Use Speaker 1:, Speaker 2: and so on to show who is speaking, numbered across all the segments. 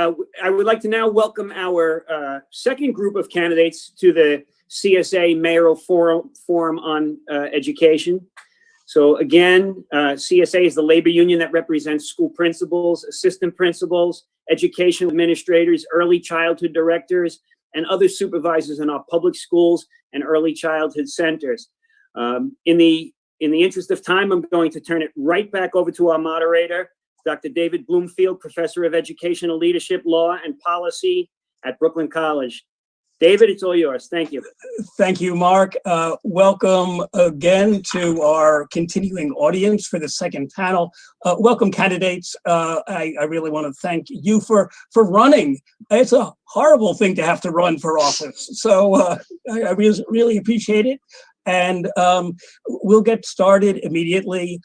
Speaker 1: I would like to now welcome our second group of candidates to the CSA Mayoral Forum on Education. So again, CSA is the labor union that represents school principals, assistant principals, education administrators, early childhood directors, and other supervisors in our public schools and early childhood centers. In the interest of time, I'm going to turn it right back over to our moderator, Dr. David Bloomfield, Professor of Educational Leadership, Law, and Policy at Brooklyn College. David, it's all yours. Thank you.
Speaker 2: Thank you, Mark. Welcome again to our continuing audience for the second panel. Welcome, candidates. I really want to thank you for running. It's a horrible thing to have to run for office. So I really appreciate it. And we'll get started immediately.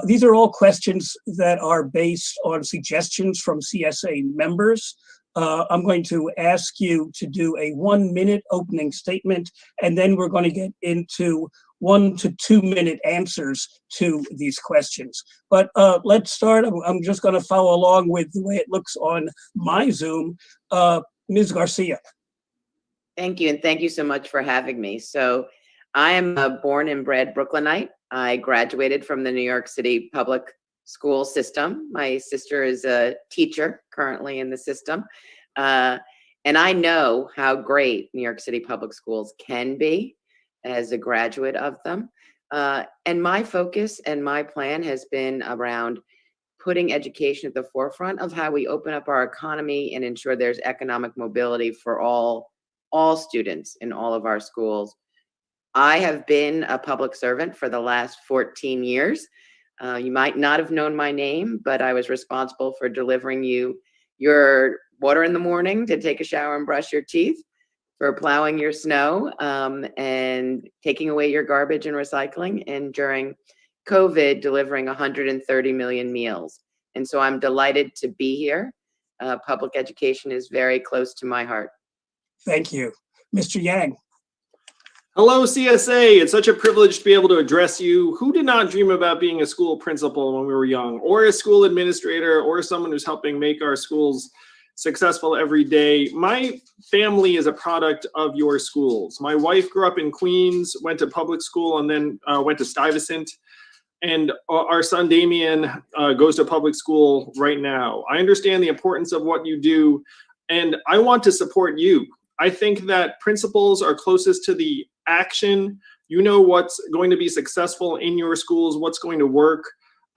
Speaker 2: These are all questions that are based on suggestions from CSA members. I'm going to ask you to do a 1-minute opening statement, and then we're going to get into 1 to 2 minute answers to these questions. But let's start. I'm just going to follow along with the way it looks on my Zoom. Ms. Garcia.
Speaker 3: Thank you, and thank you so much for having me. So I am a born and bred Brooklynite. I graduated from the New York City public school system. My sister is a teacher currently in the system. And I know how great New York City public schools can be as a graduate of them. And my focus and my plan has been around putting education at the forefront of how we open up our economy and ensure there's economic mobility for all students in all of our schools. I have been a public servant for the last 14 years. You might not have known my name, but I was responsible for delivering you your water in the morning to take a shower and brush your teeth, for plowing your snow, and taking away your garbage and recycling, and during COVID, delivering 130 million meals. And so I'm delighted to be here. Public education is very close to my heart.
Speaker 2: Thank you. Mr. Yang.
Speaker 4: Hello, CSA. It's such a privilege to be able to address you. Who did not dream about being a school principal when we were young, or a school administrator, or someone who's helping make our schools successful every day? My family is a product of your schools. My wife grew up in Queens, went to public school, and then went to Stuyvesant. And our son Damien goes to public school right now. I understand the importance of what you do, and I want to support you. I think that principals are closest to the action. You know what's going to be successful in your schools, what's going to work.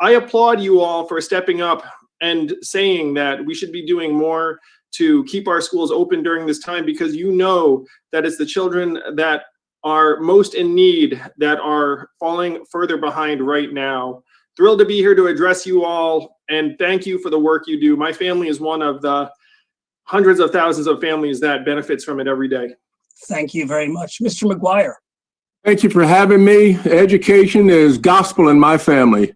Speaker 4: I applaud you all for stepping up and saying that we should be doing more to keep our schools open during this time, because you know that it's the children that are most in need that are falling further behind right now. Thrilled to be here to address you all, and thank you for the work you do. My family is one of the hundreds of thousands of families that benefits from it every day.
Speaker 2: Thank you very much. Mr. McGuire.
Speaker 5: Thank you for having me. Education is gospel in my family.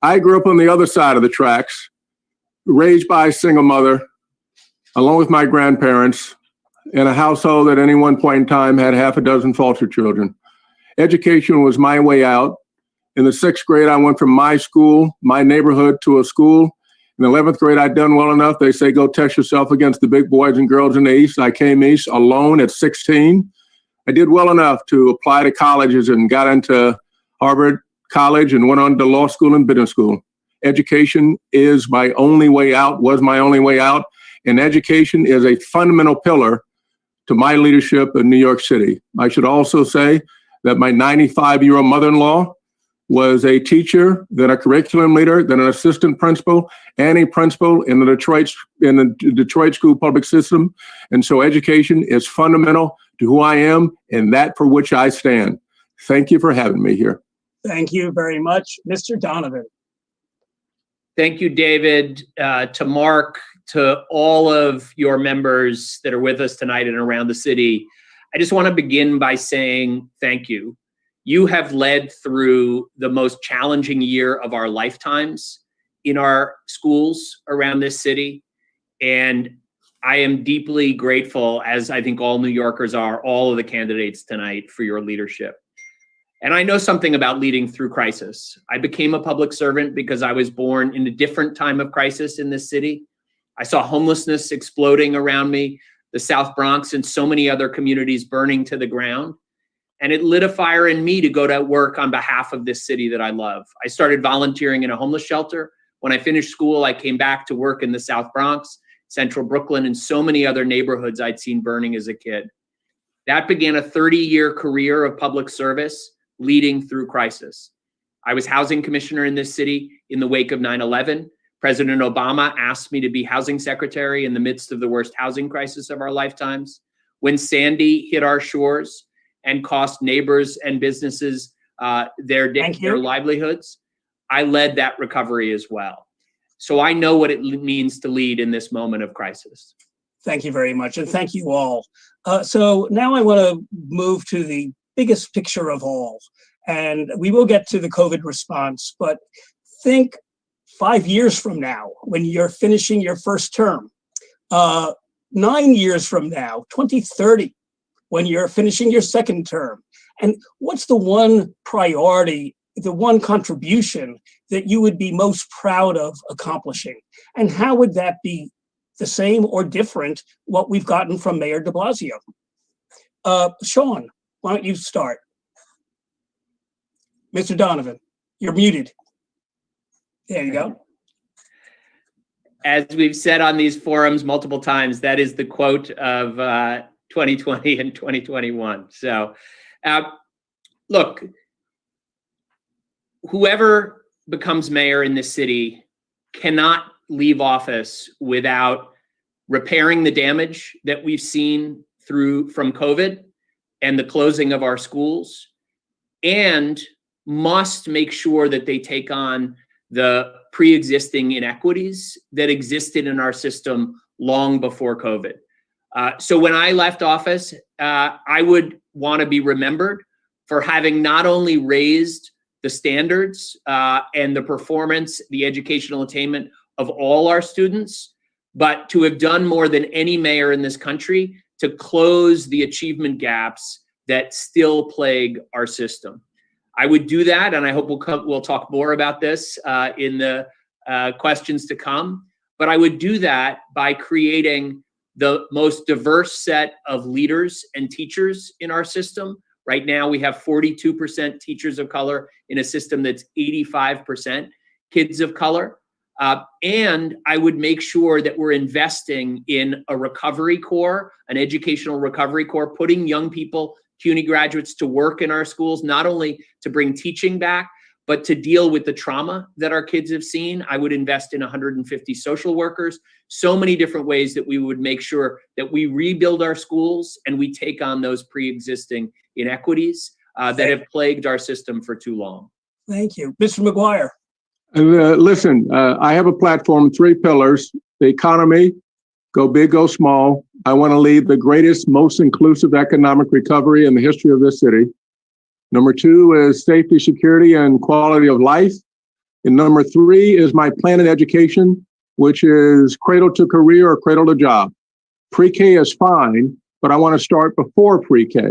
Speaker 5: I grew up on the other side of the tracks, raised by a single mother, along with my grandparents, in a household that at any one point in time had half a dozen foster children. Education was my way out. In the 6th grade, I went from my school, my neighborhood, to a school. In the 11th grade, I'd done well enough. They say, go test yourself against the big boys and girls in the East. I came East alone at 16. I did well enough to apply to colleges and got into Harvard College and went on to law school and business school. Education is my only way out, was my only way out. And education is a fundamental pillar to my leadership in New York City. I should also say that my 95-year-old mother-in-law was a teacher, then a curriculum leader, then an assistant principal, and a principal in the Detroit school public system. And so education is fundamental to who I am and that for which I stand. Thank you for having me here.
Speaker 2: Thank you very much. Mr. Donovan.
Speaker 6: Thank you, David, to Mark, to all of your members that are with us tonight and around the city. I just want to begin by saying thank you. You have led through the most challenging year of our lifetimes in our schools around this city. And I am deeply grateful, as I think all New Yorkers are, all of the candidates tonight, for your leadership. And I know something about leading through crisis. I became a public servant because I was born in a different time of crisis in this city. I saw homelessness exploding around me, the South Bronx and so many other communities burning to the ground. And it lit a fire in me to go to work on behalf of this city that I love. I started volunteering in a homeless shelter. When I finished school, I came back to work in the South Bronx, Central Brooklyn, and so many other neighborhoods I'd seen burning as a kid. That began a 30-year career of public service leading through crisis. I was housing commissioner in this city in the wake of 9/11. President Obama asked me to be housing secretary in the midst of the worst housing crisis of our lifetimes. When Sandy hit our shores and cost neighbors and businesses their livelihoods, I led that recovery as well. So I know what it means to lead in this moment of crisis.
Speaker 2: Thank you very much, and thank you all. So now I want to move to the biggest picture of all, and we will get to the COVID response, but think 5 years from now, when you're finishing your first term, 9 years from now, 2030, when you're finishing your second term, and what's the one priority, the one contribution that you would be most proud of accomplishing? And how would that be the same or different what we've gotten from Mayor de Blasio? Sean, why don't you start? Mr. Donovan, you're muted. There you go.
Speaker 6: As we've said on these forums multiple times, that is the quote of 2020 and 2021. So, look, whoever becomes mayor in this city cannot leave office without repairing the damage that we've seen from COVID and the closing of our schools, and must make sure that they take on the pre-existing inequities that existed in our system long before COVID. So when I left office, I would want to be remembered for having not only raised the standards and the performance, the educational attainment of all our students, but to have done more than any mayor in this country to close the achievement gaps that still plague our system. I would do that, and I hope we'll talk more about this in the questions to come, but I would do that by creating the most diverse set of leaders and teachers in our system. Right now, we have 42% teachers of color in a system that's 85% kids of color. And I would make sure that we're investing in a recovery corps, an educational recovery corps, putting young people, CUNY graduates, to work in our schools, not only to bring teaching back, but to deal with the trauma that our kids have seen. I would invest in 150 social workers, so many different ways that we would make sure that we rebuild our schools and we take on those pre-existing inequities that have plagued our system for too long.
Speaker 2: Thank you. Mr. McGuire.
Speaker 5: Listen, I have a platform, 3 pillars: the economy, go big, go small. I want to lead the greatest, most inclusive economic recovery in the history of this city. Number 2 is safety, security, and quality of life. And number 3 is my plan in education, which is cradle to career or cradle to job. Pre-K is fine, but I want to start before pre-K.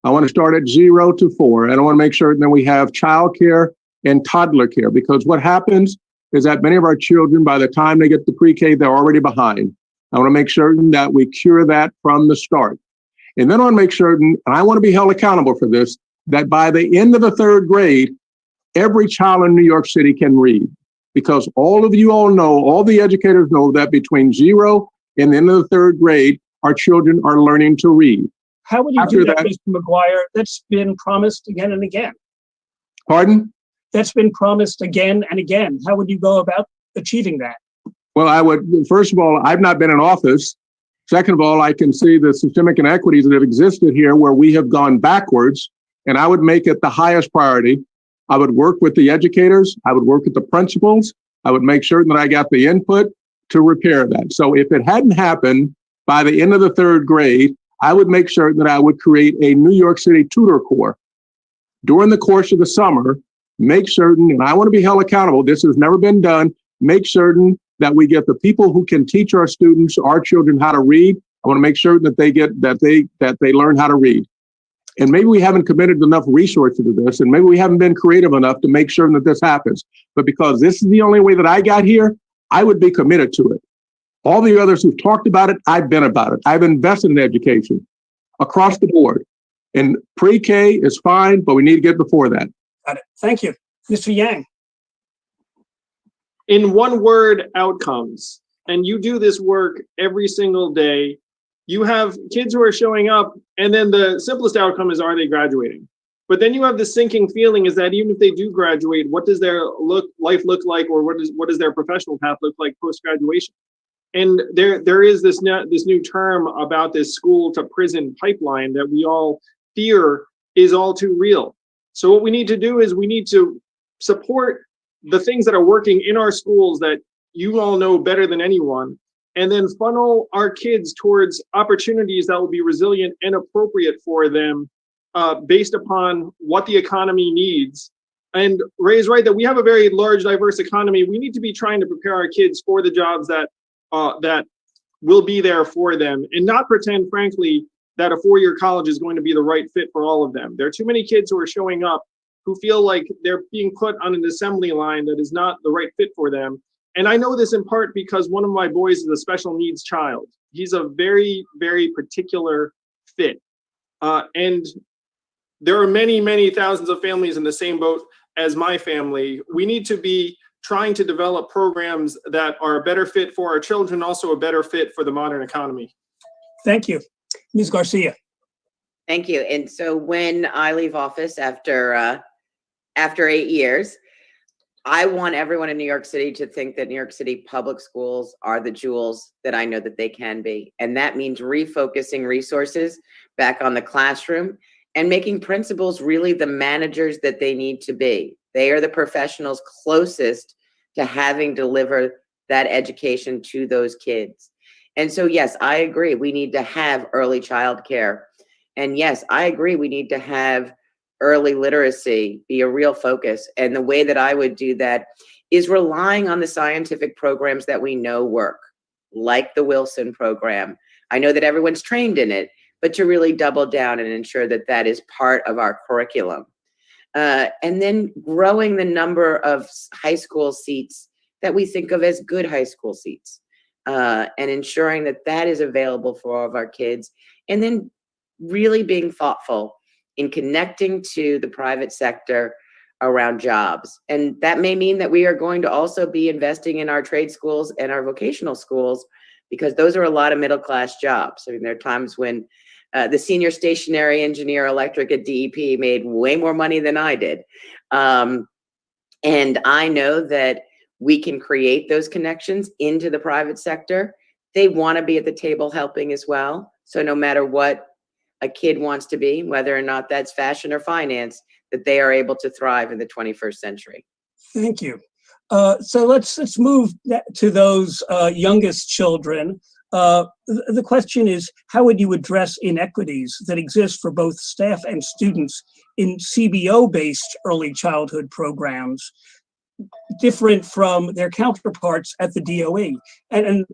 Speaker 5: I want to start at 0 to 4, and I want to make sure that we have childcare and toddler care, because what happens is that many of our children, by the time they get to pre-K, they're already behind. I want to make certain that we cure that from the start. And then I want to make certain, and I want to be held accountable for this, that by the end of the 3rd grade, every child in New York City can read. Because all of you all know, all the educators know that between 0 and the end of the 3rd grade, our children are learning to read.
Speaker 2: How would you do that, Mr. McGuire? That's been promised again and again.
Speaker 5: Pardon?
Speaker 2: That's been promised again and again. How would you go about achieving that?
Speaker 5: Well, I would, first of all, I've not been in office. Second of all, I can see the systemic inequities that have existed here where we have gone backwards, and I would make it the highest priority. I would work with the educators. I would work with the principals. I would make sure that I got the input to repair that. So if it hadn't happened by the end of the 3rd grade, I would make sure that I would create a New York City tutor corps. During the course of the summer, make certain, and I want to be held accountable, this has never been done, make certain that we get the people who can teach our students, our children, how to read. I want to make sure that they learn how to read. And maybe we haven't committed enough resources to this, and maybe we haven't been creative enough to make sure that this happens. But because this is the only way that I got here, I would be committed to it. All the others who've talked about it, I've been about it. I've invested in education across the board. And pre-K is fine, but we need to get before that.
Speaker 2: Got it. Thank you. Mr. Yang.
Speaker 4: In one word, outcomes. And you do this work every single day. You have kids who are showing up, and then the simplest outcome is, are they graduating? But then you have this sinking feeling is that even if they do graduate, what does their life look like, or what does their professional path look like post-graduation? And there is this new term about this school to prison pipeline that we all fear is all too real. So what we need to do is we need to support the things that are working in our schools that you all know better than anyone, and then funnel our kids towards opportunities that will be resilient and appropriate for them based upon what the economy needs. And Ray is right that we have a very large, diverse economy. We need to be trying to prepare our kids for the jobs that will be there for them, and not pretend, frankly, that a four-year college is going to be the right fit for all of them. There are too many kids who are showing up who feel like they're being put on an assembly line that is not the right fit for them. And I know this in part because one of my boys is a special needs child. He's a very, very particular fit. And there are many, many thousands of families in the same boat as my family. We need to be trying to develop programs that are a better fit for our children, also a better fit for the modern economy.
Speaker 2: Thank you. Ms. Garcia.
Speaker 3: Thank you. And so when I leave office after 8 years, I want everyone in New York City to think that New York City public schools are the jewels that I know that they can be. And that means refocusing resources back on the classroom and making principals really the managers that they need to be. They are the professionals closest to having delivered that education to those kids. And so, yes, I agree. We need to have early childcare. And yes, I agree. We need to have early literacy be a real focus. And the way that I would do that is relying on the scientific programs that we know work, like the Wilson program. I know that everyone's trained in it, but to really double down and ensure that that is part of our curriculum. And then growing the number of high school seats that we think of as good high school seats, and ensuring that that is available for all of our kids. And then really being thoughtful in connecting to the private sector around jobs. And that may mean that we are going to also be investing in our trade schools and our vocational schools, because those are a lot of middle-class jobs. I mean, there are times when the senior stationary engineer electric at DEP made way more money than I did. And I know that we can create those connections into the private sector. They want to be at the table helping as well. So no matter what a kid wants to be, whether or not that's fashion or finance, that they are able to thrive in the 21st century.
Speaker 2: Thank you. So let's move to those youngest children. The question is, how would you address inequities that exist for both staff and students in CBO-based early childhood programs, different from their counterparts at the DOE? And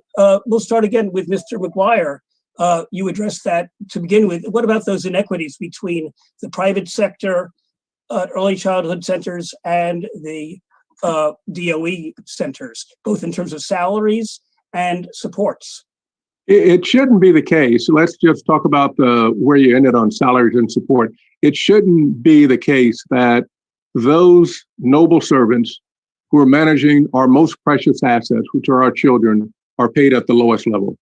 Speaker 2: we'll start again with Mr. McGuire. You addressed that to begin with. What about those inequities between the private sector early childhood centers and the DOE centers, both in terms of salaries and supports?
Speaker 5: It shouldn't be the case. Let's just talk about where you ended on salaries and support. It shouldn't be the case that those noble servants who are managing our most precious assets, which are our children, are paid at the lowest level.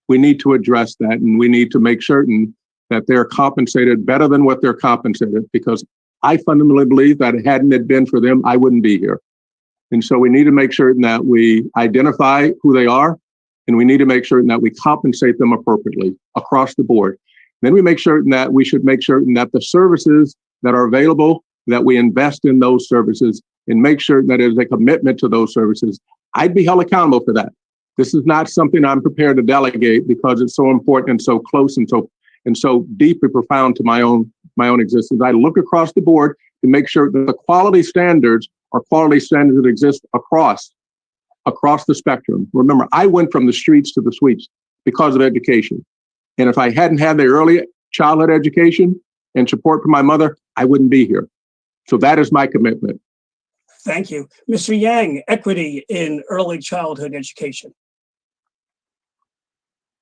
Speaker 5: We need to address that, and we need to make certain that they're compensated better than what they're compensated, because I fundamentally believe that hadn't it been for them, I wouldn't be here. And so we need to make certain that we identify who they are, and we need to make certain that we compensate them appropriately across the board. Then we make certain that we should make certain that the services that are available, that we invest in those services and make sure that there's a commitment to those services. I'd be held accountable for that. This is not something I'm prepared to delegate because it's so important and so close and so deeply profound to my own existence. I look across the board to make sure that the quality standards are quality standards that exist across the spectrum. Remember, I went from the streets to the suites because of education. And if I hadn't had the early childhood education and support from my mother, I wouldn't be here. So that is my commitment.
Speaker 2: Thank you. Mr. Yang, equity in early childhood education.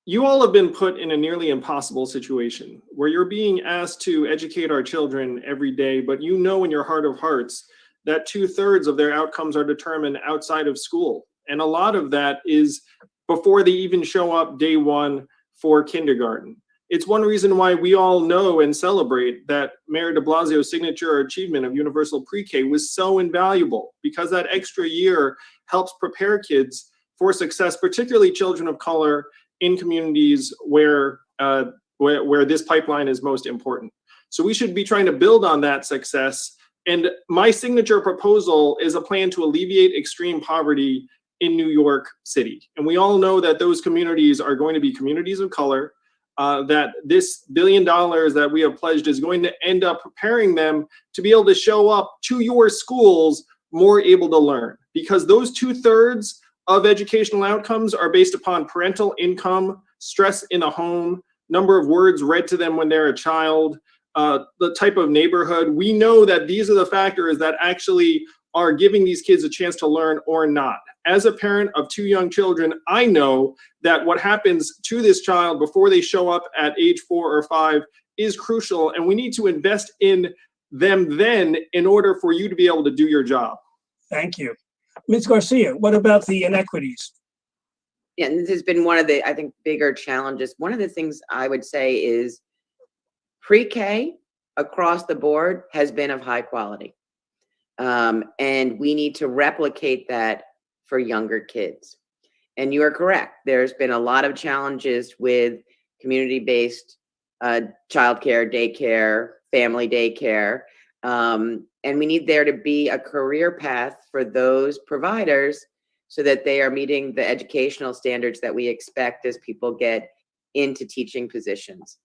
Speaker 4: you all have been put in a nearly impossible situation where you're being asked to educate our children every day, but you know in your heart of hearts that 2/3 of their outcomes are determined outside of school. And a lot of that is before they even show up day one for kindergarten. It's one reason why we all know and celebrate that Mayor de Blasio's signature achievement of universal pre-K was so invaluable, because that extra year helps prepare kids for success, particularly children of color in communities where this pipeline is most important. So we should be trying to build on that success. And my signature proposal is a plan to alleviate extreme poverty in New York City. And we all know that those communities are going to be communities of color, that this $1 billion that we have pledged is going to end up preparing them to be able to show up to your schools more able to learn. Because those 2/3 of educational outcomes are based upon parental income, stress in a home, number of words read to them when they're a child, the type of neighborhood. We know that these are the factors that actually are giving these kids a chance to learn or not. As a parent of 2 young children, I know that what happens to this child before they show up at age 4 or 5 is crucial, and we need to invest in them then in order for you to be able to do your job.
Speaker 2: Thank you. Ms. Garcia, what about the inequities?
Speaker 3: Yeah, and this has been one of the, I think, bigger challenges. One of the things I would say is pre-K across the board has been of high quality. And we need to replicate that for younger kids. And you are correct. There's been a lot of challenges with community-based childcare, daycare, family daycare. And we need there to be a career path for those providers so that they are meeting the educational standards that we expect as people get into teaching positions.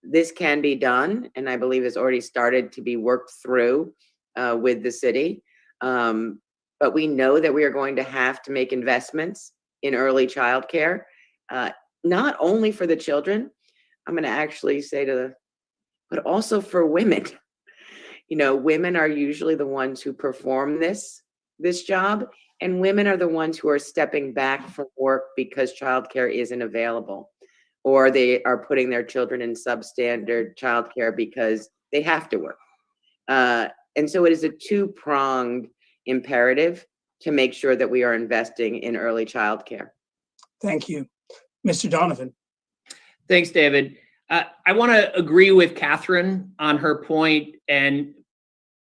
Speaker 3: This can be done, and I believe has already started to be worked through with the city. But we know that we are going to have to make investments in early childcare, not only for the children, I'm going to actually say but also for women. You know, women are usually the ones who perform this job, and women are the ones who are stepping back from work because childcare isn't available, or they are putting their children in substandard childcare because they have to work. And so it is a two-pronged imperative to make sure that we are investing in early childcare.
Speaker 2: Thank you. Mr. Donovan.
Speaker 6: Thanks, David. I want to agree with Catherine on her point and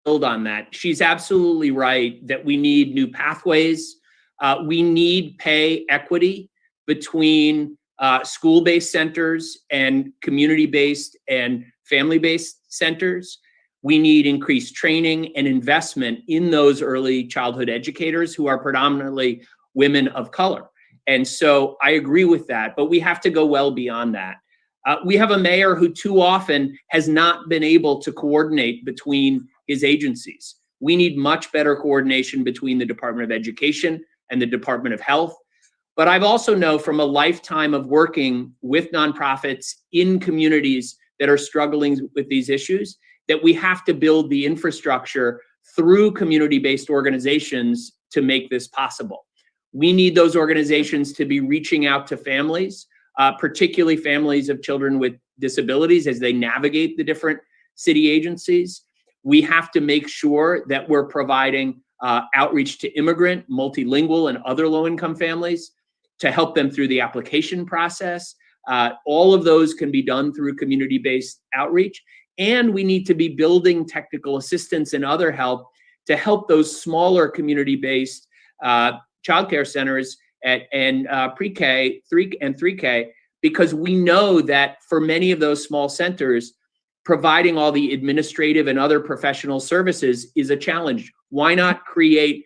Speaker 6: build on that. She's absolutely right that we need new pathways. We need pay equity between school-based centers and community-based and family-based centers. We need increased training and investment in those early childhood educators who are predominantly women of color. And so I agree with that, but we have to go well beyond that. We have a mayor who too often has not been able to coordinate between his agencies. We need much better coordination between the Department of Education and the Department of Health. But I've also know from a lifetime of working with nonprofits in communities that are struggling with these issues that we have to build the infrastructure through community-based organizations to make this possible. We need those organizations to be reaching out to families, particularly families of children with disabilities as they navigate the different city agencies. We have to make sure that we're providing outreach to immigrant, multilingual, and other low-income families to help them through the application process. All of those can be done through community-based outreach. And we need to be building technical assistance and other help to help those smaller community-based childcare centers and pre-K, 3K, because we know that for many of those small centers, providing all the administrative and other professional services is a challenge. Why not create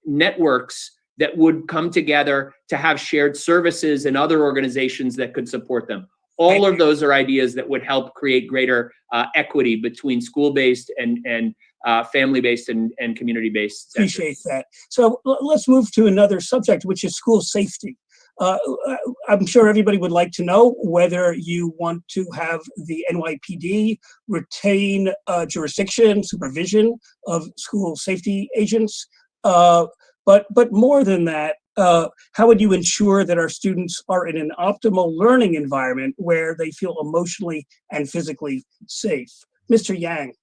Speaker 6: networks that would come together to have shared services and other organizations that could support them? All of those are ideas that would help create greater equity between school-based and family-based and community-based centers.
Speaker 2: Appreciate that. So let's move to another subject, which is school safety. I'm sure everybody would like to know whether you want to have the NYPD retain jurisdiction, supervision of school safety agents. But more than that, how would you ensure that our students are in an optimal learning environment where they feel emotionally and physically safe? Mr. Yang.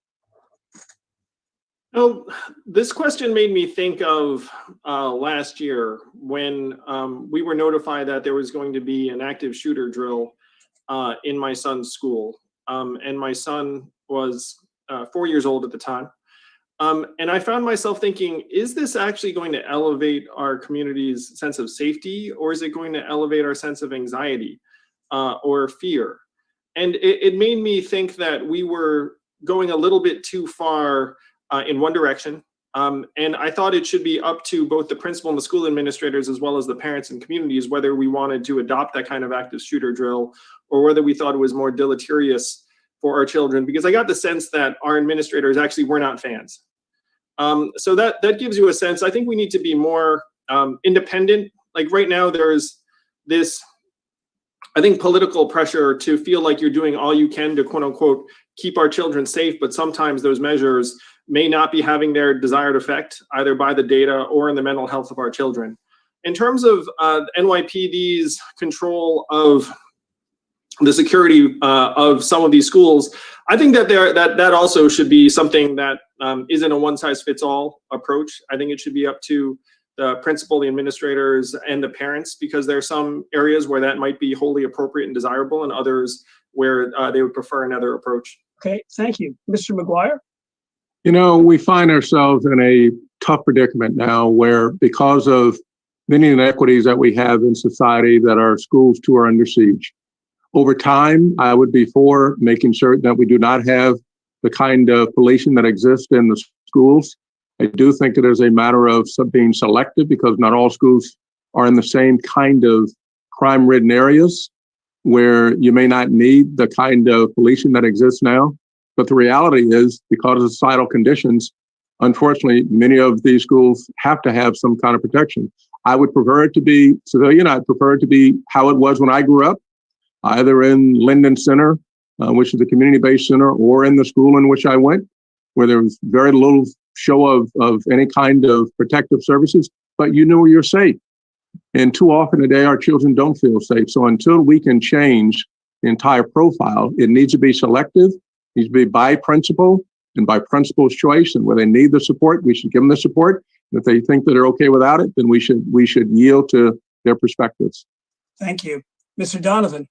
Speaker 4: Oh, this question made me think of last year when we were notified that there was going to be an active shooter drill in my son's school. And my son was 4 years old at the time. And I found myself thinking, is this actually going to elevate our community's sense of safety, or is it going to elevate our sense of anxiety or fear? And it made me think that we were going a little bit too far in one direction. And I thought it should be up to both the principal and the school administrators, as well as the parents and communities, whether we wanted to adopt that kind of active shooter drill or whether we thought it was more deleterious for our children, because I got the sense that our administrators actually were not fans. So that gives you a sense. I think we need to be more independent. Like right now, there's this, I think, political pressure to feel like you're doing all you can to, quote unquote, keep our children safe, but sometimes those measures may not be having their desired effect, either by the data or in the mental health of our children. In terms of NYPD's control of the security of some of these schools, I think that that also should be something that isn't a one-size-fits-all approach. I think it should be up to the principal, the administrators, and the parents, because there are some areas where that might be wholly appropriate and desirable, and others where they would prefer another approach.
Speaker 2: Okay, thank you. Mr. McGuire?
Speaker 5: You know, we find ourselves in a tough predicament now where, because of many inequities that we have in society, that our schools too are under siege. Over time, I would be for making certain that we do not have the kind of policing that exists in the schools. I do think it is a matter of being selective, because not all schools are in the same kind of crime-ridden areas where you may not need the kind of policing that exists now. But the reality is, because of societal conditions, unfortunately, many of these schools have to have some kind of protection. I would prefer it to be civilian. I'd prefer it to be how it was when I grew up, either in Linden Center, which is a community-based center, or in the school in which I went, where there was very little show of any kind of protective services, but you know you're safe. And too often today, our children don't feel safe. So until we can change the entire profile, it needs to be selective, needs to be by principal and by principal's choice. And where they need the support, we should give them the support. And if they think that they're okay without it, then we should yield to their perspectives.
Speaker 2: Thank you. Mr. Donovan?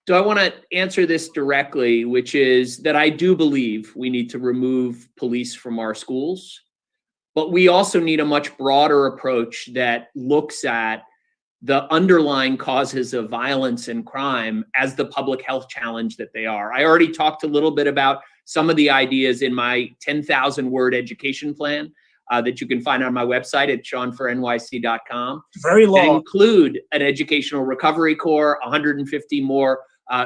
Speaker 6: So I want to answer this directly, which is that I do believe we need to remove police from our schools, but we also need a much broader approach that looks at the underlying causes of violence and crime as the public health challenge that they are. I already talked a little bit about some of the ideas in my 10,000-word education plan that you can find on my website at seanfornyc.com.
Speaker 2: Very long.
Speaker 6: That include an educational recovery corps, 150 more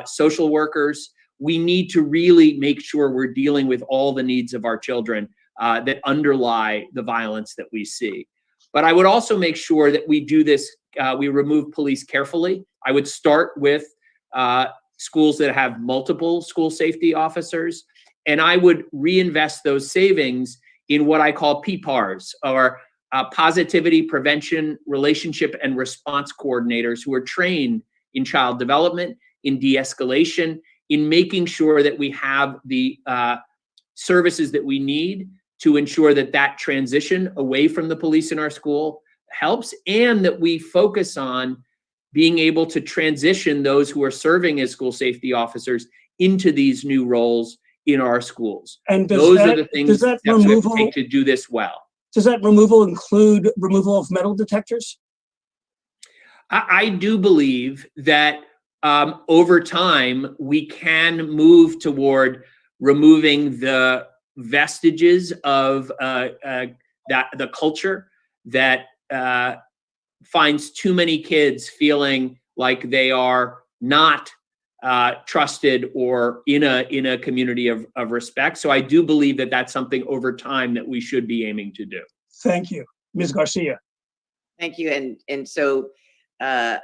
Speaker 6: social workers. We need to really make sure we're dealing with all the needs of our children that underlie the violence that we see. But I would also make sure that we do this, we remove police carefully. I would start with schools that have multiple school safety officers, and I would reinvest those savings in what I call PPARs, or positivity, prevention, relationship, and response coordinators, who are trained in child development, in de-escalation, in making sure that we have the services that we need to ensure that that transition away from the police in our school helps, and that we focus on being able to transition those who are serving as school safety officers into these new roles in our schools.
Speaker 2: And
Speaker 6: those are the things that we have
Speaker 2: removal,
Speaker 6: to take to do this well.
Speaker 2: does that removal include removal of metal detectors?
Speaker 6: I do believe that over time, we can move toward removing the vestiges of the culture that finds too many kids feeling like they are not trusted or in a community of respect. So I do believe that that's something over time that we should be aiming to do.
Speaker 2: Thank you. Ms. Garcia?
Speaker 3: Thank you. And so I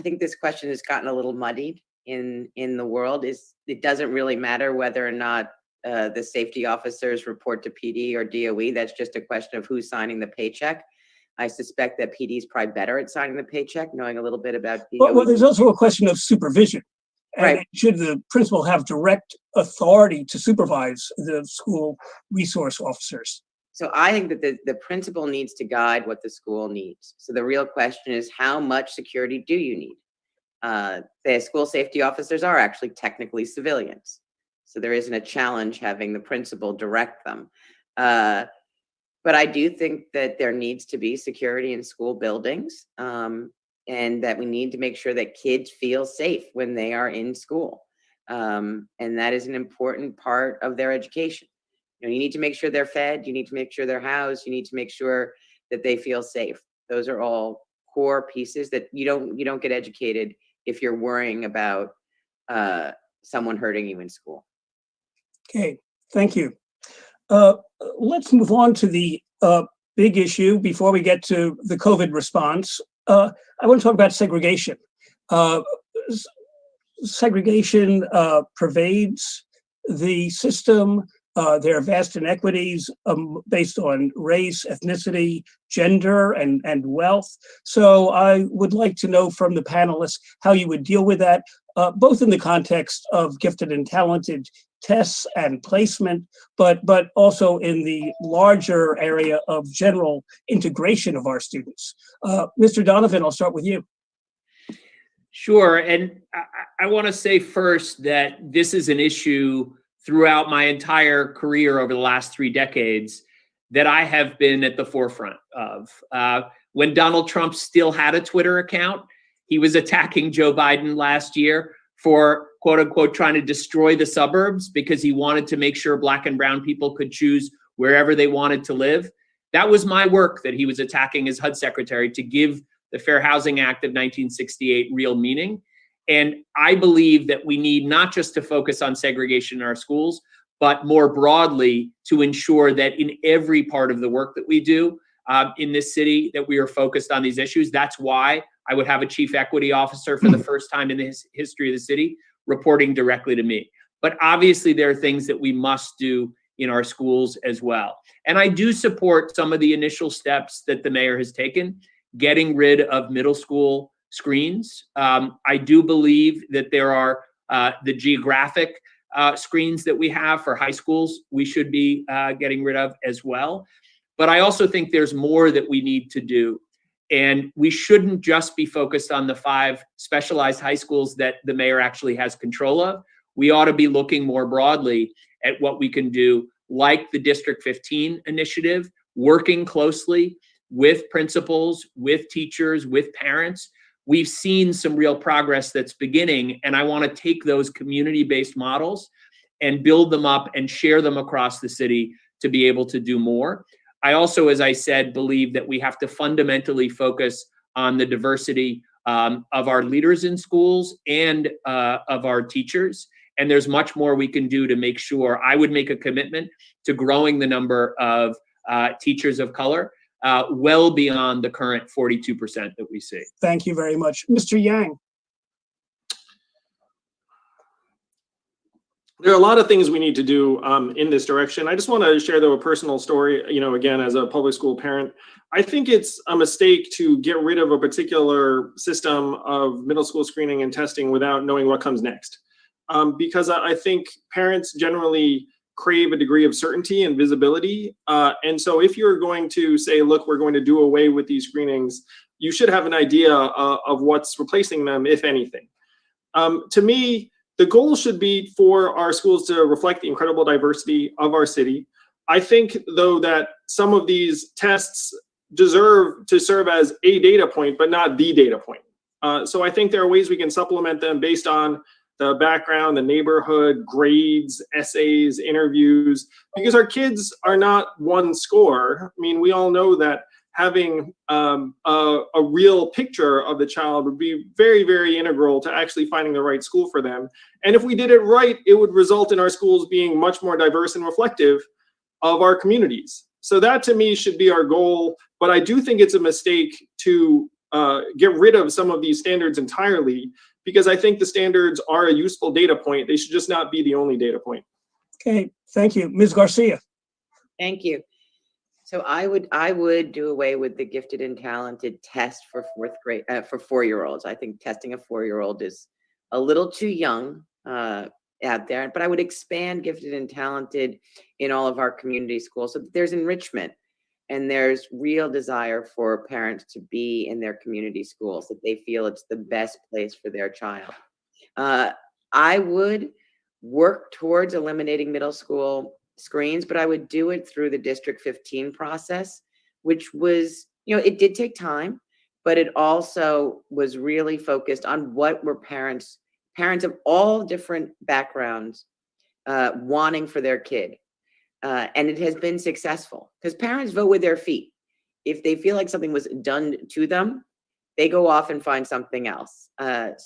Speaker 3: think this question has gotten a little muddied in the world. It doesn't really matter whether or not the safety officers report to PD or DOE. That's just a question of who's signing the paycheck. I suspect that PD is probably better at signing the paycheck, knowing a little bit about
Speaker 2: Well, there's also a question of supervision. And
Speaker 3: Right.
Speaker 2: should the principal have direct authority to supervise the school resource officers?
Speaker 3: So I think that the principal needs to guide what the school needs. So the real question is, how much security do you need? The school safety officers are actually technically civilians. So there isn't a challenge having the principal direct them. But I do think that there needs to be security in school buildings, and that we need to make sure that kids feel safe when they are in school. And that is an important part of their education. You need to make sure they're fed, you need to make sure they're housed, you need to make sure that they feel safe. Those are all core pieces that you don't get educated if you're worrying about someone hurting you in school.
Speaker 2: Okay, thank you. Let's move on to the big issue before we get to the COVID response. I want to talk about segregation. Segregation pervades the system. There are vast inequities based on race, ethnicity, gender, and wealth. So I would like to know from the panelists how you would deal with that, both in the context of gifted and talented tests and placement, but also in the larger area of general integration of our students. Mr. Donovan, I'll start with you.
Speaker 6: Sure. And I want to say first that this is an issue throughout my entire career over the last 3 decades that I have been at the forefront of. When Donald Trump still had a Twitter account, he was attacking Joe Biden last year for, quote unquote, trying to destroy the suburbs because he wanted to make sure Black and brown people could choose wherever they wanted to live. That was my work that he was attacking as HUD secretary, to give the Fair Housing Act of 1968 real meaning. And I believe that we need not just to focus on segregation in our schools, but more broadly to ensure that in every part of the work that we do in this city, that we are focused on these issues. That's why I would have a chief equity officer for the first time in the history of the city reporting directly to me. But obviously there are things that we must do in our schools as well. And I do support some of the initial steps that the mayor has taken, getting rid of middle school screens. I do believe that there are the geographic screens that we have for high schools we should be getting rid of as well. But I also think there's more that we need to do. And we shouldn't just be focused on the 5 specialized high schools that the mayor actually has control of. We ought to be looking more broadly at what we can do, like the District 15 initiative, working closely with principals, with teachers, with parents. We've seen some real progress that's beginning, and I want to take those community-based models and build them up and share them across the city to be able to do more. I also, as I said, believe that we have to fundamentally focus on the diversity of our leaders in schools and of our teachers. And there's much more we can do to make sure. I would make a commitment to growing the number of teachers of color well beyond the current 42% that we see.
Speaker 2: Thank you very much. Mr. Yang.
Speaker 4: There are a lot of things we need to do in this direction. I just want to share, though, a personal story. Again, as a public school parent, I think it's a mistake to get rid of a particular system of middle school screening and testing without knowing what comes next. Because I think parents generally crave a degree of certainty and visibility. And so if you're going to say, look, we're going to do away with these screenings, you should have an idea of what's replacing them, if anything. To me, the goal should be for our schools to reflect the incredible diversity of our city. I think, though, that some of these tests deserve to serve as a data point, but not the data point. So I think there are ways we can supplement them based on the background, the neighborhood, grades, essays, interviews, because our kids are not one score. I mean, we all know that having a real picture of the child would be very, very integral to actually finding the right school for them. And if we did it right, it would result in our schools being much more diverse and reflective of our communities. So that, to me, should be our goal. But I do think it's a mistake to get rid of some of these standards entirely, because I think the standards are a useful data point. They should just not be the only data point.
Speaker 2: Okay, thank you. Ms. Garcia.
Speaker 3: Thank you. So I would do away with the gifted and talented test for fourth grade, for 4-year-olds. I think testing a 4-year-old is a little too young out there, but I would expand gifted and talented in all of our community schools so that there's enrichment and there's real desire for parents to be in their community schools, that they feel it's the best place for their child. I would work towards eliminating middle school screens, but I would do it through the District 15 process, which was, it did take time, but it also was really focused on what were parents of all different backgrounds wanting for their kid. And it has been successful because parents vote with their feet. If they feel like something was done to them, they go off and find something else. But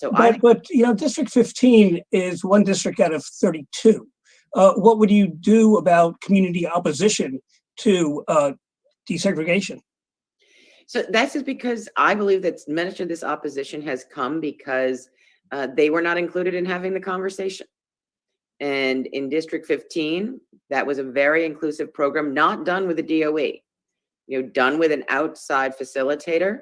Speaker 2: District 15 is one district out of 32. What would you do about community opposition to desegregation?
Speaker 3: So that's just because I believe that much of this opposition has come because they were not included in having the conversation. And in District 15, that was a very inclusive program, not done with the DOE, done with an outside facilitator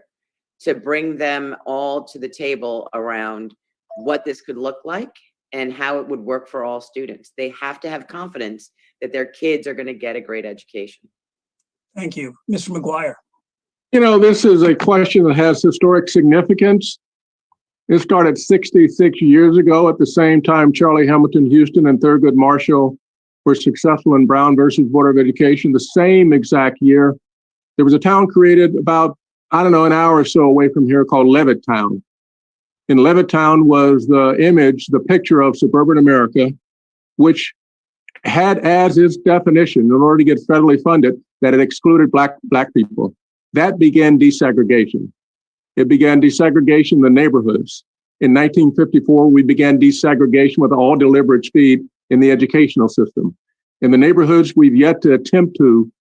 Speaker 3: to bring them all to the table around what this could look like and how it would work for all students. They have to have confidence that their kids are going to get a great education.
Speaker 2: Thank you. Mr. McGuire.
Speaker 5: This is a question that has historic significance. It started 66 years ago at the same time Charlie Hamilton Houston and Thurgood Marshall were successful in Brown versus Board of Education, the same exact year. There was a town created about, an hour or so away from here called Levittown. In Levittown was the picture of suburban America, which had as its definition, in order to get federally funded, that it excluded black people. That began desegregation. It began desegregation in the neighborhoods. In 1954, we began desegregation with all deliberate speed in the educational system. In the neighborhoods, we've yet to attempt to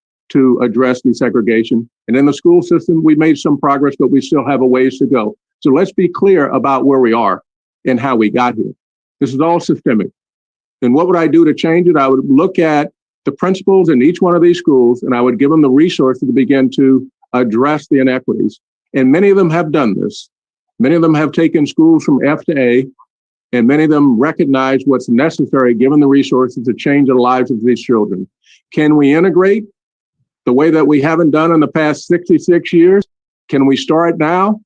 Speaker 5: address desegregation. And in the school system, we made some progress, but we still have a ways to go. So let's be clear about where we are and how we got here. This is all systemic. And what would I do to change it? I would look at the principals in each one of these schools, and I would give them the resources to begin to address the inequities. And many of them have done this. Many of them have taken schools from F to A, and many of them recognize what's necessary given the resources to change the lives of these children. Can we integrate the way that we haven't done in the past 66 years? Can we start now?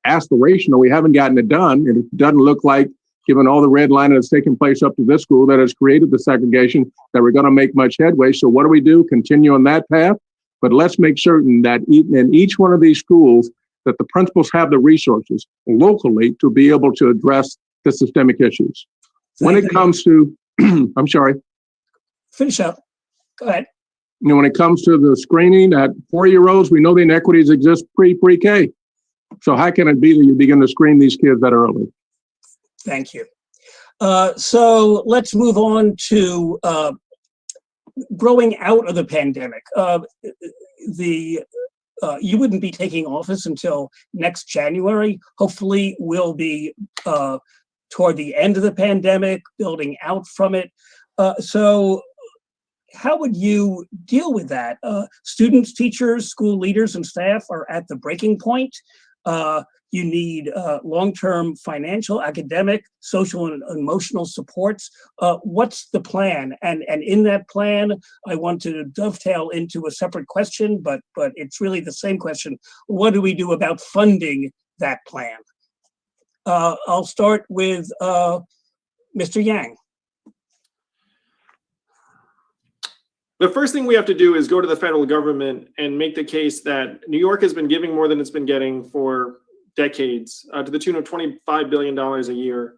Speaker 5: Aspirational, we haven't gotten it done. It doesn't look like, given all the redlining that's taken place up to this school that has created the segregation, that we're going to make much headway. So what do? Continue on that path. But let's make certain that in each one of these schools, that the principals have the resources locally to be able to address the systemic issues. When it comes to, I'm sorry.
Speaker 2: Finish up. Go ahead.
Speaker 5: When it comes to the screening at 4-year-olds, we know the inequities exist pre-K. So how can it be that you begin to screen these kids that early?
Speaker 2: Thank you. So let's move on to growing out of the pandemic. You wouldn't be taking office until next January. Hopefully we'll be toward the end of the pandemic, building out from it. So how would you deal with that? Students, teachers, school leaders, and staff are at the breaking point. You need long-term financial, academic, social, and emotional supports. What's the plan? And in that plan, I want to dovetail into a separate question, but it's really the same question. What do we do about funding that plan? I'll start with Mr. Yang.
Speaker 4: The first thing we have to do is go to the federal government and make the case that New York has been giving more than it's been getting for decades, to the tune of $25 billion a year.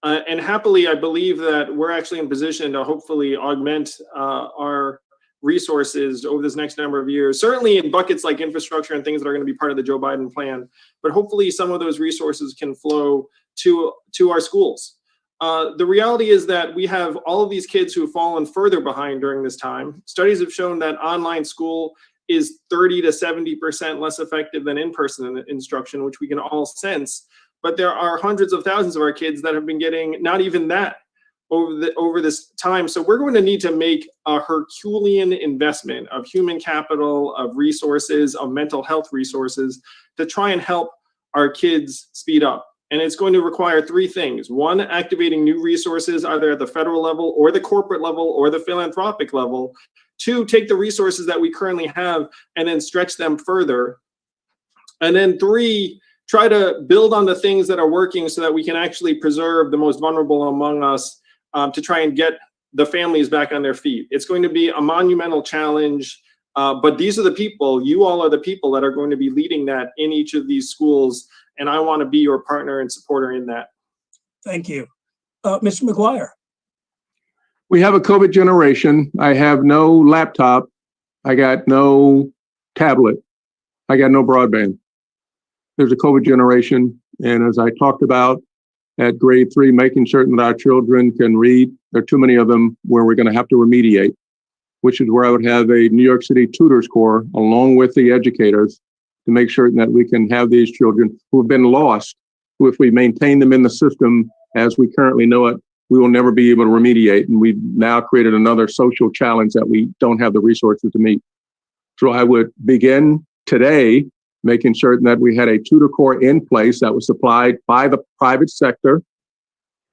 Speaker 4: And happily, I believe that we're actually in position to hopefully augment our resources over this next number of years, certainly in buckets like infrastructure and things that are going to be part of the Joe Biden plan. But hopefully some of those resources can flow to our schools. The reality is that we have all of these kids who have fallen further behind during this time. Studies have shown that online school is 30 to 70% less effective than in-person instruction, which we can all sense. But there are hundreds of thousands of our kids that have been getting not even that. over this time. So we're going to need to make a Herculean investment of human capital, of resources, of mental health resources to try and help our kids speed up. And it's going to require three things. One, activating new resources either at the federal level or the corporate level or the philanthropic level. Two, take the resources that we currently have and then stretch them further. And then three, try to build on the things that are working so that we can actually preserve the most vulnerable among us, to try and get the families back on their feet. It's going to be a monumental challenge, but these are the people, you all are the people that are going to be leading that in each of these schools, and I want to be your partner and supporter in that.
Speaker 2: Thank you. Mr. McGuire.
Speaker 5: We have a COVID generation. I have no laptop. I got no tablet. I got no broadband. There's a COVID generation. And as I talked about at grade 3, making certain that our children can read, there are too many of them where we're going to have to remediate, which is where I would have a New York City tutors corps along with the educators to make certain that we can have these children who have been lost, who if we maintain them in the system as we currently know it, we will never be able to remediate. And we've now created another social challenge that we don't have the resources to meet. So I would begin today making certain that we had a tutor corps in place that was supplied by the private sector,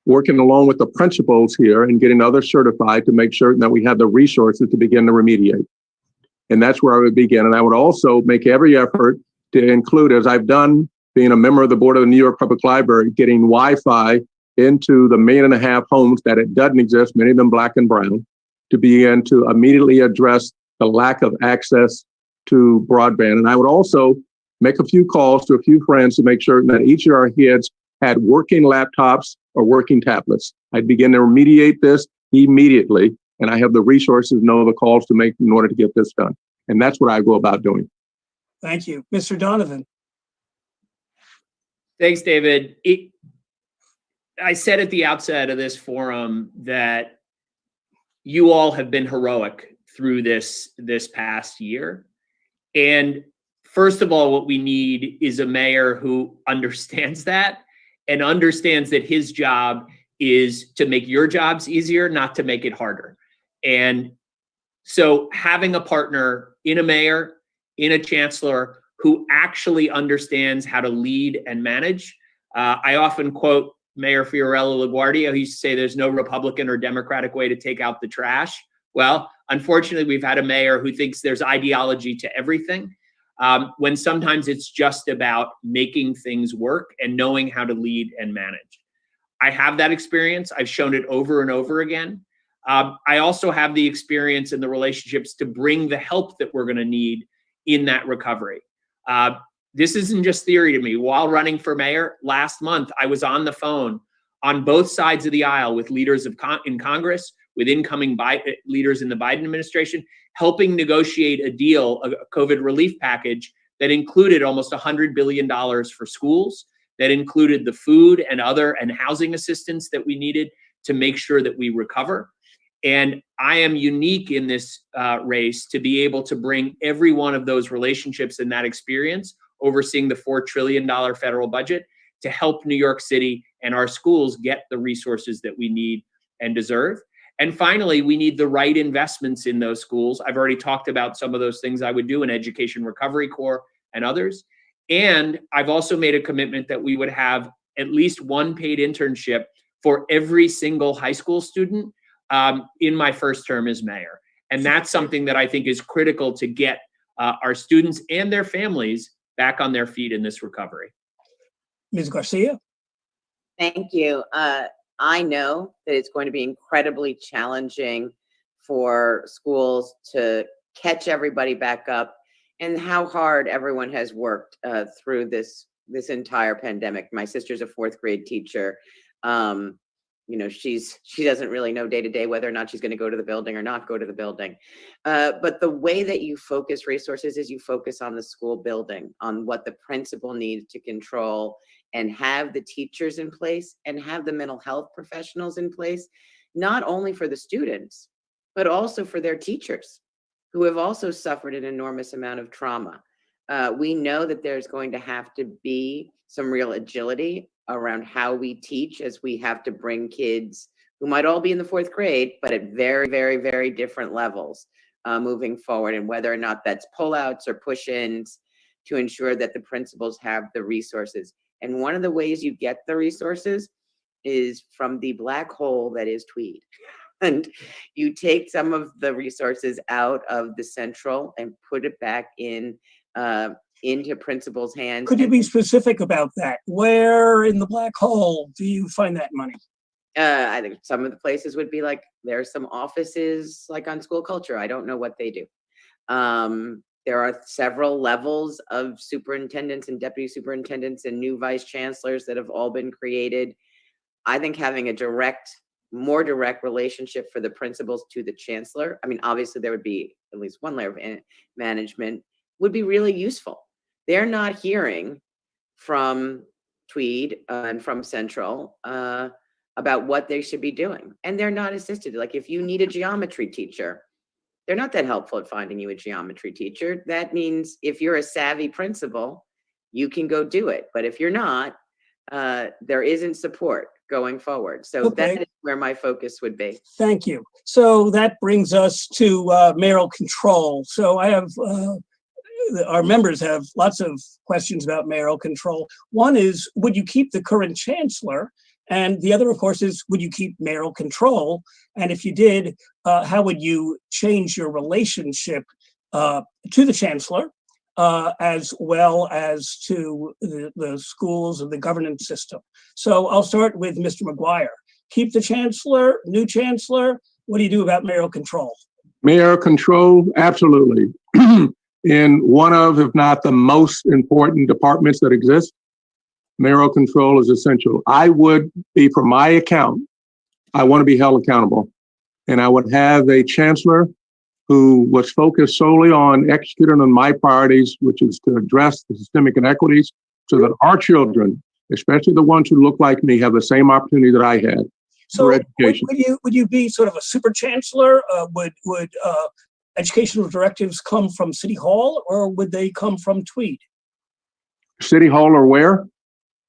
Speaker 5: working along with the principals here and getting others certified to make certain that we have the resources to begin to remediate. And that's where I would begin. And I would also make every effort to include, as I've done, being a member of the board of the New York Public Library, getting Wi-Fi into the 1.5 million homes that it doesn't exist, many of them black and brown, to begin to immediately address the lack of access to broadband. And I would also make a few calls to a few friends to make certain that each of our kids had working laptops or working tablets. I'd begin to remediate this immediately, and I have the resources, know the calls to make in order to get this done. And that's what I go about doing.
Speaker 2: Thank you. Mr. Donovan.
Speaker 6: Thanks, David. I said at the outset of this forum that you all have been heroic through this past year. And first of all, what we need is a mayor who understands that and understands that his job is to make your jobs easier, not to make it harder. And so having a partner in a mayor, in a chancellor who actually understands how to lead and manage. I often quote Mayor Fiorello LaGuardia, who used to say there's no Republican or Democratic way to take out the trash. Well, unfortunately, we've had a mayor who thinks there's ideology to everything, when sometimes it's just about making things work and knowing how to lead and manage. I have that experience. I've shown it over and over again. I also have the experience and the relationships to bring the help that we're going to need in that recovery. This isn't just theory to me. While running for mayor last month, I was on the phone on both sides of the aisle with leaders in Congress, with incoming leaders in the Biden administration, helping negotiate a deal, a COVID relief package that included almost $100 billion for schools, that included the food and housing assistance that we needed to make sure that we recover. And I am unique in this race to be able to bring every one of those relationships and that experience, overseeing the $4 trillion federal budget, to help New York City and our schools get the resources that we need and deserve. And finally, we need the right investments in those schools. I've already talked about some of those things I would do, an education recovery corps and others. And I've also made a commitment that we would have at least one paid internship for every single high school student in my first term as mayor. And that's something that I think is critical to get our students and their families back on their feet in this recovery.
Speaker 2: Ms. Garcia.
Speaker 3: Thank you. I know that it's going to be incredibly challenging for schools to catch everybody back up, and how hard everyone has worked through this entire pandemic. My sister's a 4th grade teacher. She doesn't really know day to day whether or not she's going to go to the building or not go to the building. But the way that you focus resources is you focus on the school building, on what the principal needs to control, and have the teachers in place and have the mental health professionals in place, not only for the students, but also for their teachers, who have also suffered an enormous amount of trauma. We know that there's going to have to be some real agility around how we teach, as we have to bring kids who might all be in the 4th grade, but at very, very, very different levels moving forward, and whether or not that's pullouts or push-ins to ensure that the principals have the resources. And one of the ways you get the resources is from the black hole that is Tweed. And you take some of the resources out of the central and put it back in into principals' hands.
Speaker 2: Could you be specific about that? Where in the black hole do you find that money?
Speaker 3: I think some of the places would be like, there's some offices like on school culture. I don't know what they do. There are several levels of superintendents and deputy superintendents and new vice chancellors that have all been created. I think having a more direct relationship for the principals to the chancellor, I mean, obviously there would be at least one layer of management, would be really useful. They're not hearing from Tweed and from Central about what they should be doing. And they're not assisted. Like if you need a geometry teacher, they're not that helpful at finding you a geometry teacher. That means if you're a savvy principal, you can go do it. But if you're not, there isn't support going forward. So
Speaker 2: Okay.
Speaker 3: that is where my focus would be.
Speaker 2: Thank you. So that brings us to mayoral control. So I have, our members have lots of questions about mayoral control. One is, would you keep the current chancellor? And the other, of course, is, would you keep mayoral control? And if you did, how would you change your relationship to the chancellor, as well as to the schools and the governance system? So I'll start with Mr. McGuire. Keep the chancellor, new chancellor. What do you do about mayoral control?
Speaker 5: Mayor control, absolutely. In one of, if not the most important departments that exist, mayoral control is essential. I would be, from my account, I want to be held accountable. And I would have a chancellor who was focused solely on executing on my priorities, which is to address the systemic inequities so that our children, especially the ones who look like me, have the same opportunity that I had
Speaker 2: So
Speaker 5: for education.
Speaker 2: would you be sort of a super chancellor? Would educational directives come from City Hall, or would they come from Tweed?
Speaker 5: City Hall or where?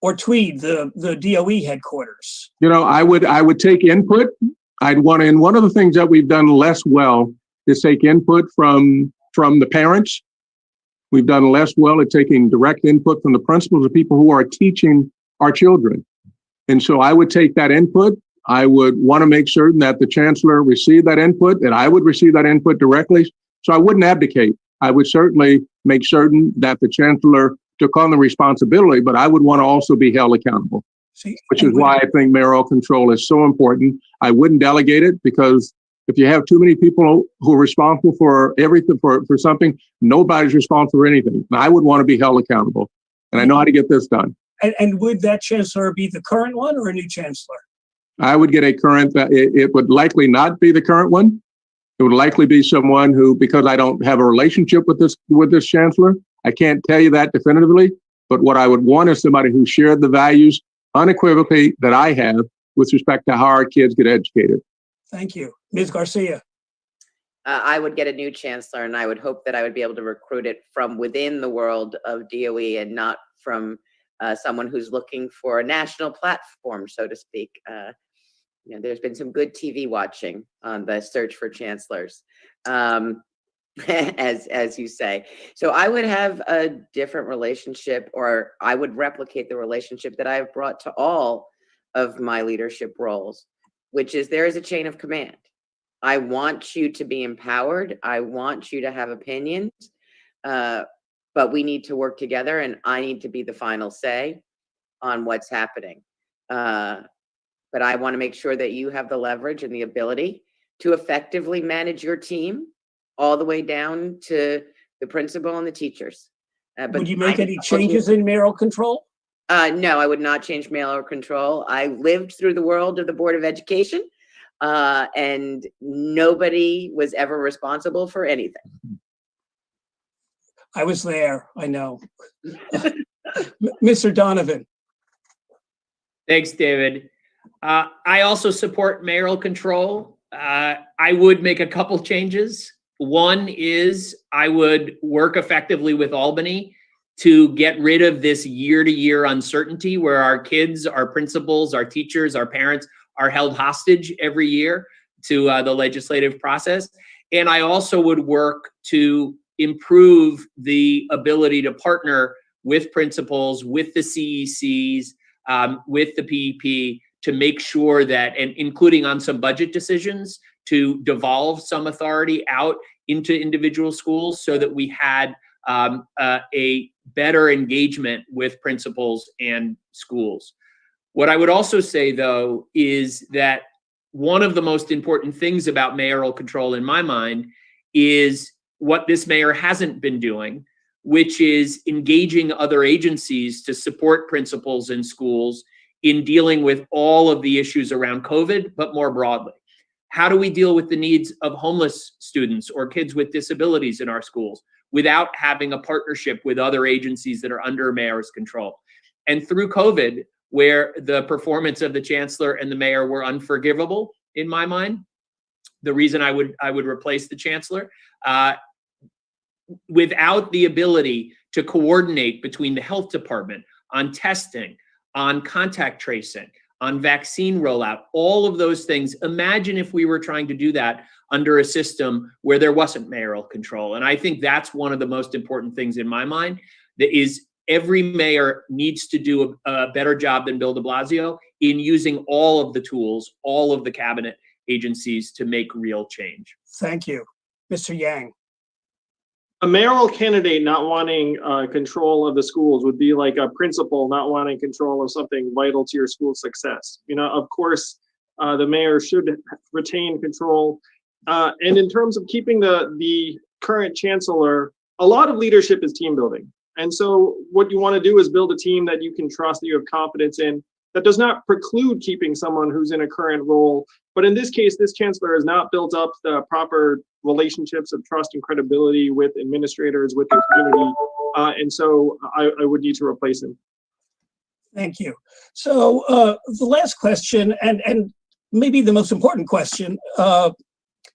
Speaker 2: Or Tweed, the DOE headquarters?
Speaker 5: You know, I would take input. I'd want to, and one of the things that we've done less well is take input from the parents. We've done less well at taking direct input from the principals, the people who are teaching our children. And so I would take that input. I would want to make certain that the chancellor received that input, that I would receive that input directly. So I wouldn't abdicate. I would certainly make certain that the chancellor took on the responsibility, but I would want to also be held accountable, which is why I think mayoral control is so important. I wouldn't delegate it, because if you have too many people who are responsible for everything, for something, nobody's responsible for anything. And I would want to be held accountable. And I know how to get this done.
Speaker 2: And would that chancellor be the current one or a new chancellor?
Speaker 5: I would get a current, it would likely not be the current one. It would likely be someone who, because I don't have a relationship with this chancellor, I can't tell you that definitively, but what I would want is somebody who shared the values unequivocally that I have with respect to how our kids get educated.
Speaker 2: Thank you. Ms. Garcia.
Speaker 3: I would get a new chancellor, and I would hope that I would be able to recruit it from within the world of DOE and not from someone who's looking for a national platform, so to speak. You know, there's been some good TV watching on the search for chancellors, as you say. So I would have a different relationship, or I would replicate the relationship that I've brought to all of my leadership roles, which is there is a chain of command. I want you to be empowered. I want you to have opinions, but we need to work together, and I need to be the final say on what's happening. But I want to make sure that you have the leverage and the ability to effectively manage your team all the way down to the principal and the teachers. But
Speaker 2: would you make any changes in mayoral control?
Speaker 3: No, I would not change mayoral control. I lived through the world of the Board of Education, and nobody was ever responsible for anything.
Speaker 2: I was there, I know. Mr. Donovan.
Speaker 6: Thanks, David. I also support mayoral control. I would make a couple changes. One is I would work effectively with Albany to get rid of this year-to-year uncertainty where our kids, our principals, our teachers, our parents are held hostage every year to the legislative process. And I also would work to improve the ability to partner with principals, with the CECs, with the PEP, to make sure that, and including on some budget decisions, to devolve some authority out into individual schools so that we had a better engagement with principals and schools. What I would also say, though, is that one of the most important things about mayoral control in my mind is what this mayor hasn't been doing, which is engaging other agencies to support principals and schools in dealing with all of the issues around COVID, but more broadly. How do we deal with the needs of homeless students or kids with disabilities in our schools without having a partnership with other agencies that are under mayor's control? And through COVID, where the performance of the chancellor and the mayor were unforgivable, in my mind, the reason I would replace the chancellor, without the ability to coordinate between the health department on testing, on contact tracing, on vaccine rollout, all of those things. Imagine if we were trying to do that under a system where there wasn't mayoral control. And I think that's one of the most important things in my mind, that is every mayor needs to do a better job than Bill de Blasio in using all of the tools, all of the cabinet agencies to make real change.
Speaker 2: Thank you. Mr. Yang.
Speaker 4: A mayoral candidate not wanting control of the schools would be like a principal not wanting control of something vital to your school's success. You know, of course, the mayor should retain control. And in terms of keeping the current chancellor, a lot of leadership is team building. And so what you want to do is build a team that you can trust, that you have confidence in. That does not preclude keeping someone who's in a current role. But in this case, this chancellor has not built up the proper relationships of trust and credibility with administrators, with the community. And so I would need to replace him.
Speaker 2: Thank you. So the last question, and maybe the most important question,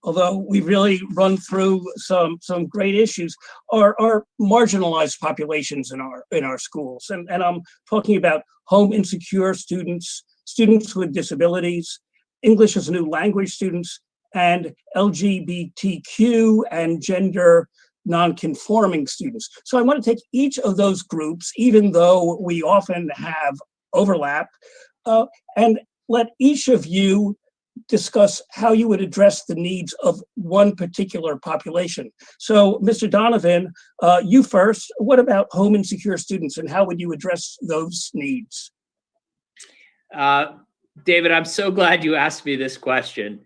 Speaker 2: although we've really run through some great issues, are marginalized populations in our schools. And I'm talking about home insecure students, students with disabilities, English as a new language students, and LGBTQ and gender non-conforming students. So I want to take each of those groups, even though we often have overlap, and let each of you discuss how you would address the needs of one particular population. So, Mr. Donovan, you first. What about home insecure students, and how would you address those needs?
Speaker 6: David, I'm so glad you asked me this question.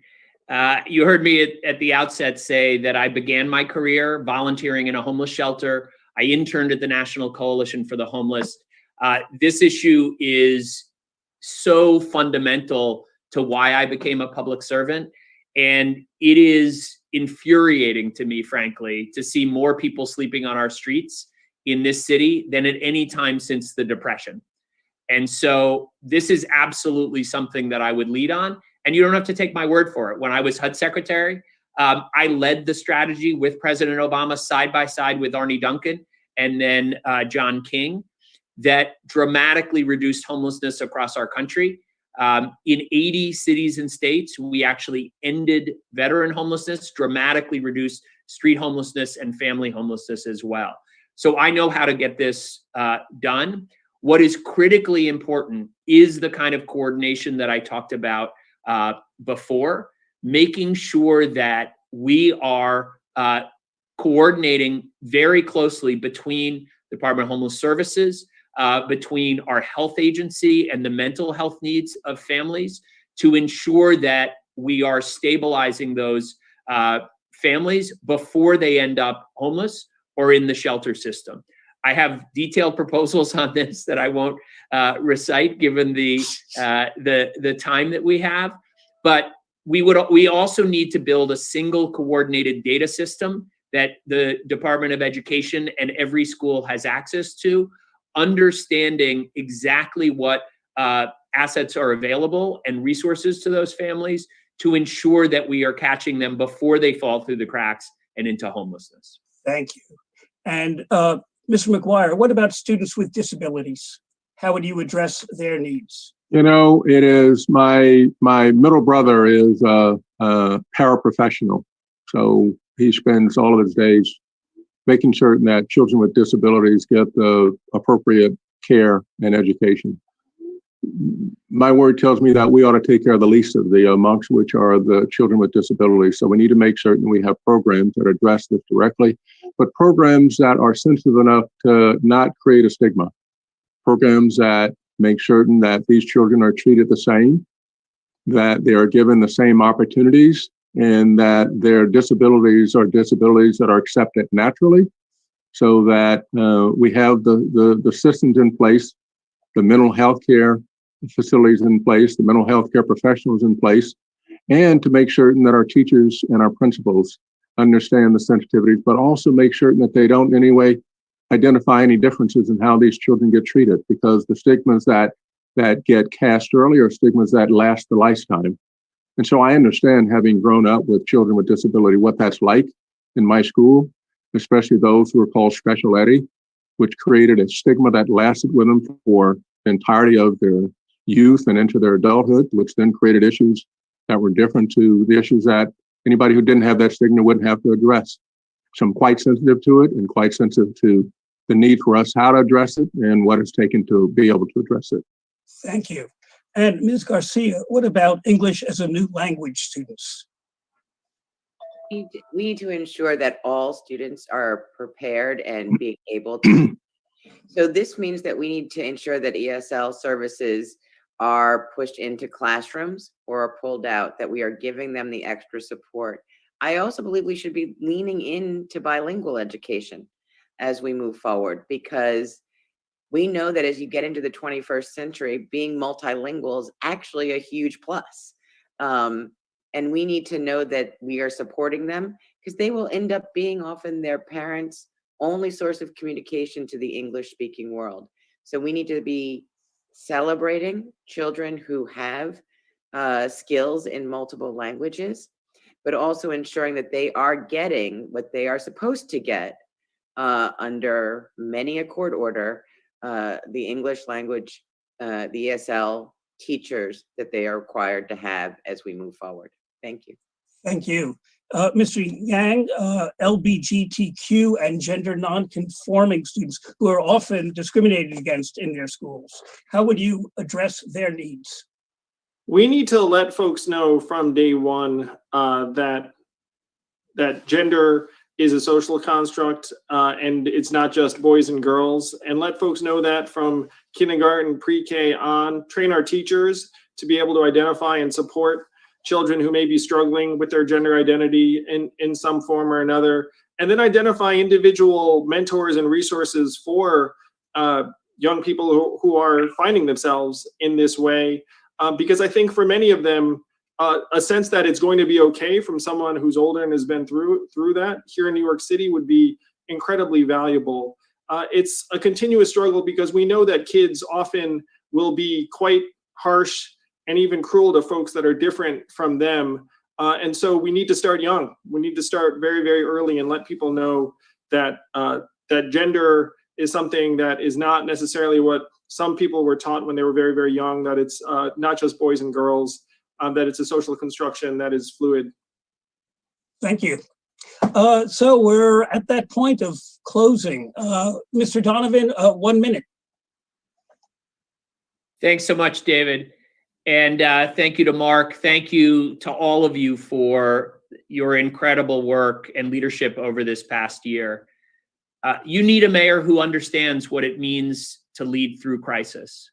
Speaker 6: You heard me at the outset say that I began my career volunteering in a homeless shelter. I interned at the National Coalition for the Homeless. This issue is so fundamental to why I became a public servant. And it is infuriating to me, frankly, to see more people sleeping on our streets in this city than at any time since the Depression. And so this is absolutely something that I would lead on. And you don't have to take my word for it. When I was HUD secretary, I led the strategy with President Obama side by side with Arne Duncan and then John King that dramatically reduced homelessness across our country. In 80 cities and states, we actually ended veteran homelessness, dramatically reduced street homelessness and family homelessness as well. So I know how to get this done. What is critically important is the kind of coordination that I talked about before, making sure that we are coordinating very closely between the Department of Homeless Services, between our health agency and the mental health needs of families to ensure that we are stabilizing those families before they end up homeless or in the shelter system. I have detailed proposals on this that I won't recite given the time that we have, but we also need to build a single coordinated data system that the Department of Education and every school has access to, understanding exactly what assets are available and resources to those families to ensure that we are catching them before they fall through the cracks and into homelessness.
Speaker 2: Thank you. And Mr. McGuire, what about students with disabilities? How would you address their needs?
Speaker 5: You know, it is my middle brother is a paraprofessional, so he spends all of his days making certain that children with disabilities get the appropriate care and education. My word tells me that we ought to take care of the least of the amongst, which are the children with disabilities. So we need to make certain we have programs that address this directly, but programs that are sensitive enough to not create a stigma. Programs that make certain that these children are treated the same, that they are given the same opportunities, and that their disabilities are disabilities that are accepted naturally, so that we have the systems in place, the mental health care facilities in place, the mental health care professionals in place, and to make certain that our teachers and our principals understand the sensitivities, but also make certain that they don't in any way identify any differences in how these children get treated, because the stigmas that get cast early are stigmas that last a lifetime. And so I understand, having grown up with children with disability, what that's like in my school, especially those who are called special ed, which created a stigma that lasted with them for the entirety of their youth and into their adulthood, which then created issues that were different to the issues that anybody who didn't have that stigma wouldn't have to address. So I'm quite sensitive to it and quite sensitive to the need for us how to address it and what it's taken to be able to address it.
Speaker 2: Thank you. And Ms. Garcia, what about English as a new language students?
Speaker 3: We need to ensure that all students are prepared and being able to. So this means that we need to ensure that ESL services are pushed into classrooms or are pulled out, that we are giving them the extra support. I also believe we should be leaning into bilingual education as we move forward, because we know that as you get into the 21st century, being multilingual is actually a huge plus. And we need to know that we are supporting them, because they will end up being often their parents' only source of communication to the English-speaking world. So we need to be celebrating children who have skills in multiple languages, but also ensuring that they are getting what they are supposed to get under many a court order, the English language, the ESL teachers that they are required to have as we move forward. Thank you.
Speaker 2: Thank you. Mr. Yang, LGBTQ and gender non-conforming students who are often discriminated against in their schools, how would you address their needs?
Speaker 4: We need to let folks know from day one that gender is a social construct and it's not just boys and girls, and let folks know that from kindergarten, pre-K on. Train our teachers to be able to identify and support children who may be struggling with their gender identity in some form or another, and then identify individual mentors and resources for young people who are finding themselves in this way. Because I think for many of them, a sense that it's going to be okay from someone who's older and has been through that here in New York City would be incredibly valuable. It's a continuous struggle, because we know that kids often will be quite harsh and even cruel to folks that are different from them. And so we need to start young. We need to start very, very early and let people know that that gender is something that is not necessarily what some people were taught when they were very, very young, that it's not just boys and girls, that it's a social construction that is fluid.
Speaker 2: Thank you. So we're at that point of closing. Mr. Donovan, 1 minute.
Speaker 6: Thanks so much, David. And thank you to Mark. Thank you to all of you for your incredible work and leadership over this past year. You need a mayor who understands what it means to lead through crisis.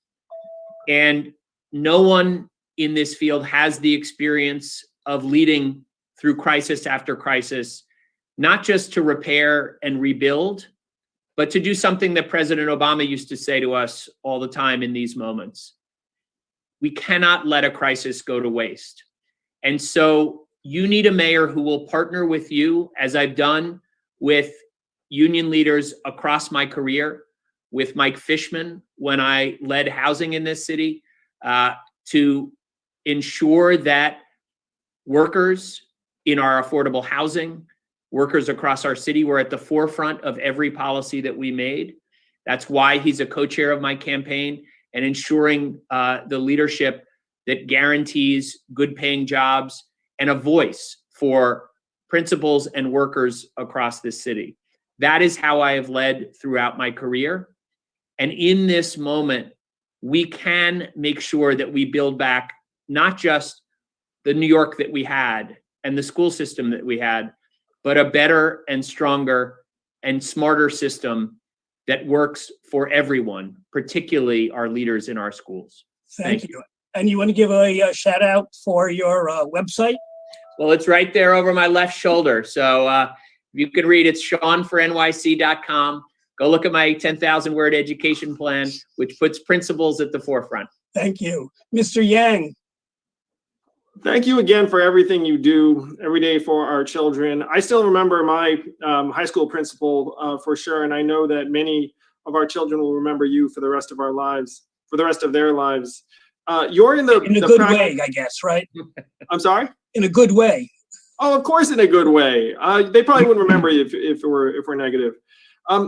Speaker 6: And no one in this field has the experience of leading through crisis after crisis, not just to repair and rebuild, but to do something that President Obama used to say to us all the time in these moments. We cannot let a crisis go to waste. And so you need a mayor who will partner with you, as I've done with union leaders across my career, with Mike Fishman when I led housing in this city, to ensure that workers in our affordable housing, Workers across our city were at the forefront of every policy that we made. That's why he's a co-chair of my campaign and ensuring the leadership that guarantees good paying jobs and a voice for principals and workers across this city. That is how I have led throughout my career. And in this moment, we can make sure that we build back not just the New York that we had and the school system that we had, but a better and stronger and smarter system that works for everyone, particularly our leaders in our schools.
Speaker 2: Thank you. And you want to give a shout out for your website?
Speaker 6: Well, it's right there over my left shoulder. So you can read, it's seanfornyc.com. Go look at my 10,000 word education plan, which puts principals at the forefront.
Speaker 2: Thank you. Mr. Yang.
Speaker 4: Thank you again for everything you do every day for our children. I still remember my high school principal for sure, and I know that many of our children will remember you for the rest of our lives, for the rest of their lives. You're in a
Speaker 2: good way, I guess, right?
Speaker 4: I'm sorry?
Speaker 2: In a good way.
Speaker 4: Oh, of course, in a good way. They probably wouldn't remember you if we're negative.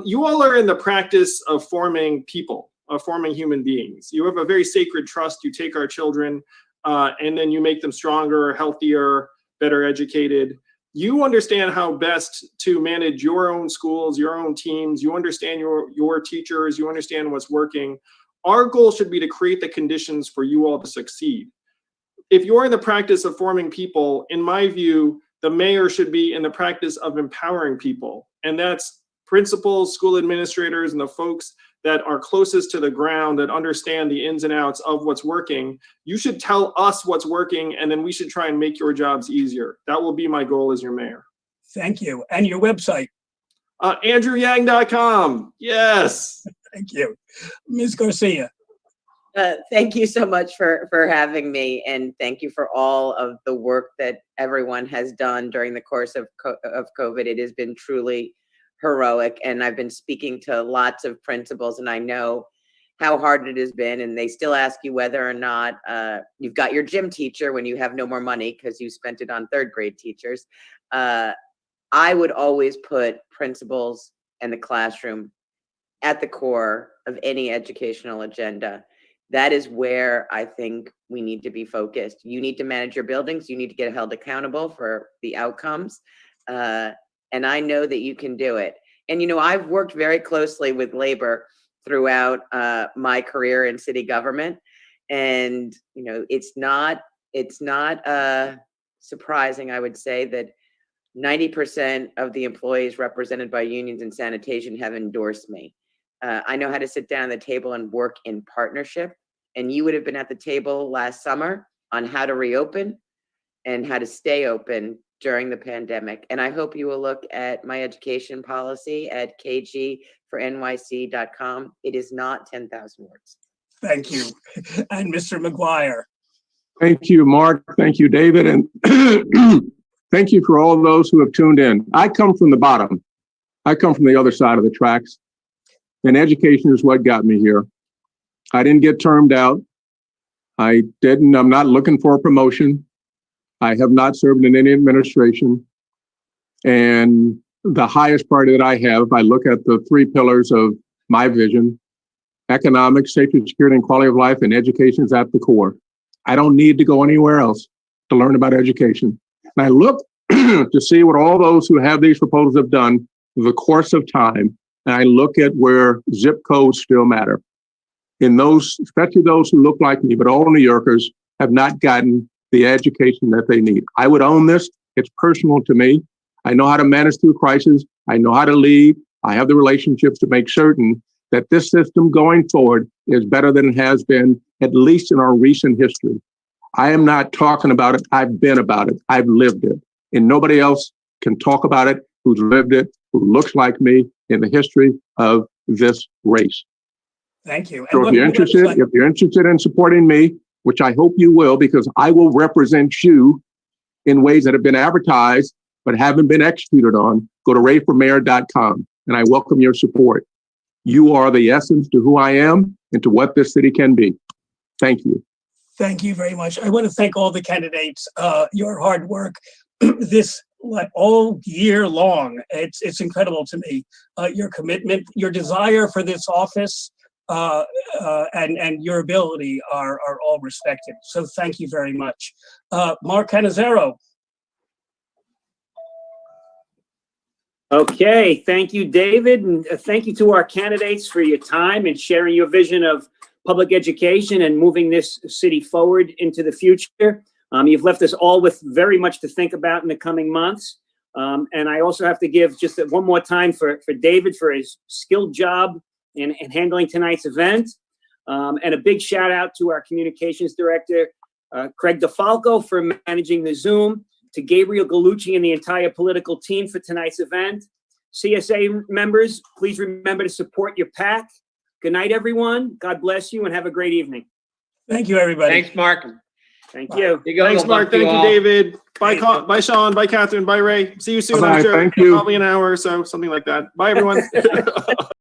Speaker 4: You all are in the practice of forming people, of forming human beings. You have a very sacred trust. You take our children and then you make them stronger, healthier, better educated. You understand how best to manage your own schools, your own teams. You understand your teachers. You understand what's working. Our goal should be to create the conditions for you all to succeed. If you're in the practice of forming people, in my view, the mayor should be in the practice of empowering people. And that's principals, school administrators, and the folks that are closest to the ground that understand the ins and outs of what's working. You should tell us what's working, and then we should try and make your jobs easier. That will be my goal as your mayor.
Speaker 2: Thank you. And your website?
Speaker 4: AndrewYang.com. Yes.
Speaker 2: Thank you. Ms. Garcia.
Speaker 3: Thank you so much for having me, and thank you for all of the work that everyone has done during the course of COVID. It has been truly heroic, and I've been speaking to lots of principals, and I know how hard it has been, and they still ask you whether or not you've got your gym teacher when you have no more money because you spent it on third grade teachers. I would always put principals and the classroom at the core of any educational agenda. That is where I think we need to be focused. You need to manage your buildings. You need to get held accountable for the outcomes. And I know that you can do it. And, you know, I've worked very closely with labor throughout my career in city government. And, you know, it's not surprising, I would say, that 90% of the employees represented by unions in sanitation have endorsed me. I know how to sit down at the table and work in partnership. And you would have been at the table last summer on how to reopen and how to stay open during the pandemic. And I hope you will look at my education policy at kgfornyc.com. It is not 10,000 words.
Speaker 2: Thank you. And Mr. McGuire.
Speaker 5: Thank you, Mark. Thank you, David. And thank you for all those who have tuned in. I come from the bottom. I come from the other side of the tracks. And education is what got me here. I didn't get termed out. I'm not looking for a promotion. I have not served in any administration. And the highest priority that I have, I look at the three pillars of my vision: economics, safety, security, and quality of life, and education is at the core. I don't need to go anywhere else to learn about education. And I look to see what all those who have these proposals have done over the course of time. And I look at where zip codes still matter. In those, especially those who look like me, but all New Yorkers have not gotten the education that they need. I would own this. It's personal to me. I know how to manage through crisis. I know how to lead. I have the relationships to make certain that this system going forward is better than it has been, at least in our recent history. I am not talking about it. I've been about it. I've lived it. And nobody else can talk about it who's lived it, who looks like me in the history of this race.
Speaker 2: Thank you.
Speaker 5: So if you're interested in supporting me, which I hope you will, because I will represent you in ways that have been advertised but haven't been executed on, go to rayformayor.com, and I welcome your support. You are the essence to who I am and to what this city can be. Thank you.
Speaker 2: Thank you very much. I want to thank all the candidates. Your hard work this all year long. It's incredible to me. Your commitment, your desire for this office, and your ability are all respected. So thank you very much. Mark Cannizzaro.
Speaker 1: Okay, thank you, David, and thank you to our candidates for your time and sharing your vision of public education and moving this city forward into the future. You've left us all with very much to think about in the coming months. And I also have to give just one more time for David for his skilled job in handling tonight's event. And a big shout out to our communications director, Craig DeFalco, for managing the Zoom, to Gabriel Gallucci and the entire political team for tonight's event. CSA members, please remember to support your PAC. Good night, everyone. God bless you and have a great evening.
Speaker 2: Thank you, everybody.
Speaker 6: Thanks, Mark.
Speaker 1: Thank you.
Speaker 4: Thanks, Mark. Thank you, David. Bye, bye, Sean. Bye, Catherine. Bye, Ray. See you soon.
Speaker 5: Bye,
Speaker 4: I'm sure.
Speaker 5: thank you.
Speaker 4: Probably an hour or so, something like that. Bye, everyone.